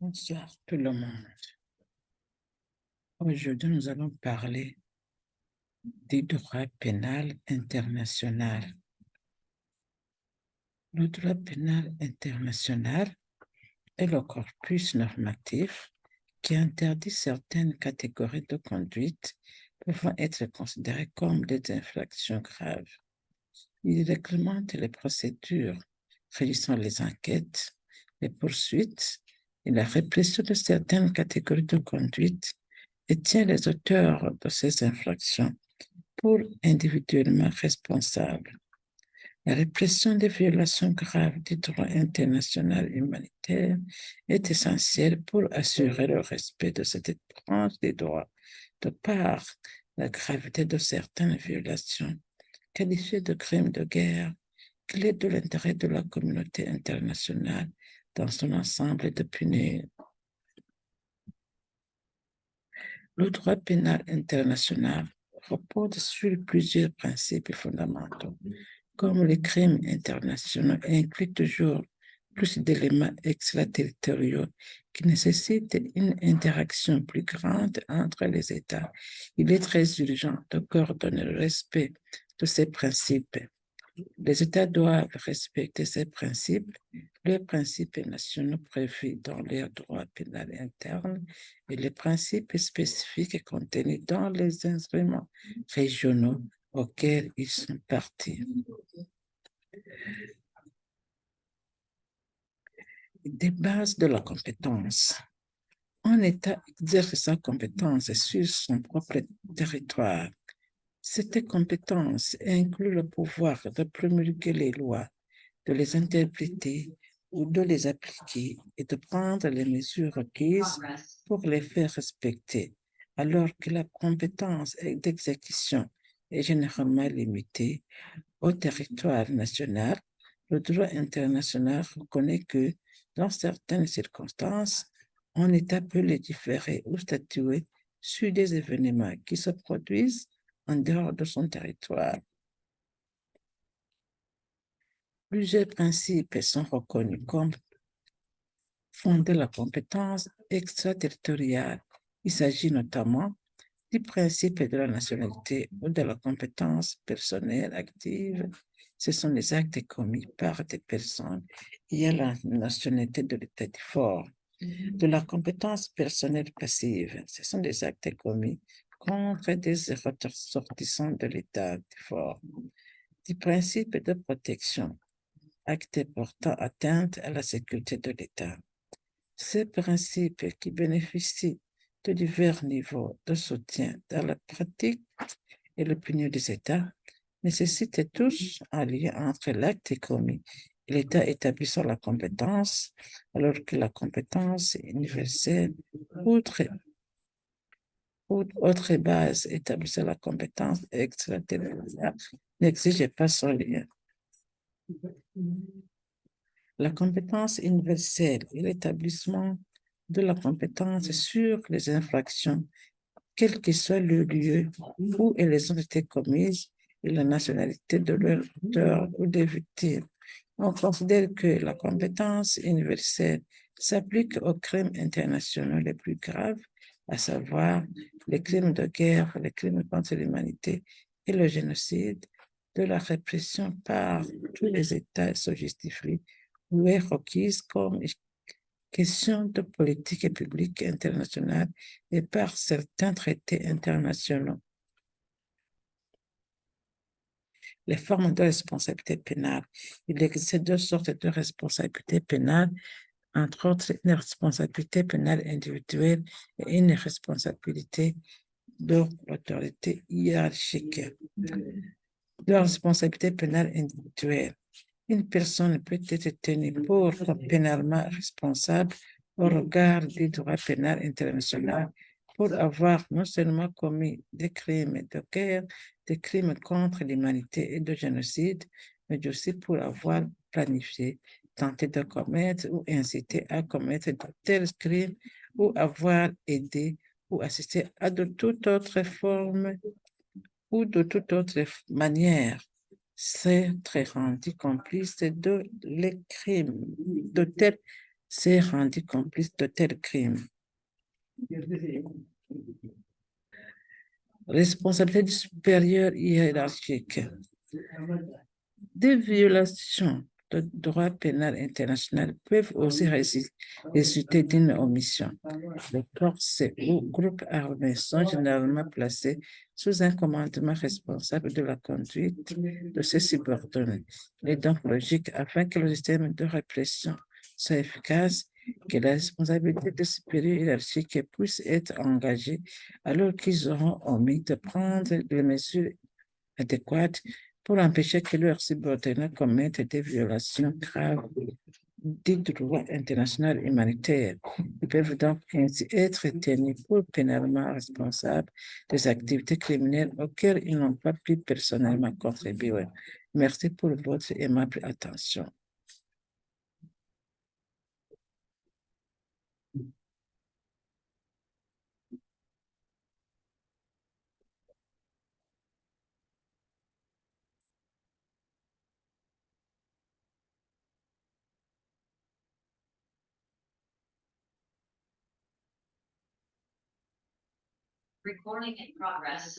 Bonsoir tout le monde. Aujourd'hui, nous allons parler du droit pénal international. Le droit pénal international est le corpus normatif qui interdit certaines catégories de conduite pouvant être considérées comme des infractions graves. Il réglemente les procédures régissant les enquêtes, les poursuites et la répression de certaines catégories de conduite et tient les auteurs de ces infractions pour individuellement responsables. La répression des violations graves du droit international humanitaire est essentielle pour assurer le respect de cette branche des droits, de par la gravité de certaines violations qualifiées de crimes de guerre, qu'il est de l'intérêt de la communauté internationale dans son ensemble de punir. Le droit pénal international repose sur plusieurs principes fondamentaux, comme les crimes internationaux incluent toujours plus d'éléments extraterritoriaux qui nécessitent une interaction plus grande entre les États. Il est très urgent de coordonner le respect de ces principes. Les États doivent respecter ces principes, les principes nationaux prévus dans leur droit pénal interne et les principes spécifiques contenus dans les instruments régionaux auxquels ils sont partis. Des bases de la compétence. Un État exerce sa compétence sur son propre territoire. Cette compétence inclut le pouvoir de promulguer les lois, de les interpréter ou de les appliquer et de prendre les mesures requises pour les faire respecter, alors que la compétence d'exécution est généralement limitée au territoire national. Le droit international reconnaît que, dans certaines circonstances, un État peut légiférer ou statuer sur des événements qui se produisent en dehors de son territoire. Plusieurs principes sont reconnus comme fondant la compétence extraterritoriale. Il s'agit notamment du principe de la nationalité ou de la compétence personnelle active. Ce sont les actes commis par des personnes ayant la nationalité de l'État dit fort. De la compétence personnelle passive, ce sont des actes commis contre des ressortissants de l'État dit fort. Du principe de protection, acte portant atteinte à la sécurité de l'État. Ces principes qui bénéficient de divers niveaux de soutien dans la pratique et l'opinion des États nécessitent tous un lien entre l'acte commis et l'État établissant la compétence, alors que la compétence universelle, outre autre base établissant la compétence extraterritoriale, n'exige pas son lien. La compétence universelle est l'établissement de la compétence sur les infractions, quel que soit le lieu où elles ont été commises et la nationalité de leur auteur ou des victimes. On considère que la compétence universelle s'applique aux crimes internationaux les plus graves, à savoir les crimes de guerre, les crimes contre l'humanité et le génocide, de la répression par tous les États se justifie ou est requise comme question de politique et publique internationale et par certains traités internationaux. Les formes de responsabilité pénale. Il existe deux sortes de responsabilité pénale, entre autres une responsabilité pénale individuelle et une responsabilité de l'autorité hiérarchique. La responsabilité pénale individuelle. Une personne peut être tenue pour pénalement responsable au regard du droit pénal international pour avoir non seulement commis des crimes de guerre, des crimes contre l'humanité et de génocide, mais aussi pour avoir planifié, tenté de commettre ou incité à commettre de tels crimes ou avoir aidé ou assisté à de toute autre forme ou de toute autre manière s'est rendu complice de les crimes, de tels, s'est rendu complice de tels crimes. Responsabilité du supérieur hiérarchique. Des violations du droit pénal international peuvent aussi résulter d'une omission. Les forces ou groupes armés sont généralement placés sous un commandement responsable de la conduite de ces subordonnés. Il est donc logique, afin que le système de répression soit efficace, que la responsabilité des supérieurs hiérarchiques puisse être engagée alors qu'ils auront omis de prendre les mesures adéquates pour empêcher que leurs subordonnés commettent des violations graves du droit international humanitaire. Ils peuvent donc ainsi être tenus pour pénalement responsables des activités criminelles auxquelles ils n'ont pas pu personnellement contribuer. Merci pour votre aimable attention. Recording in progress.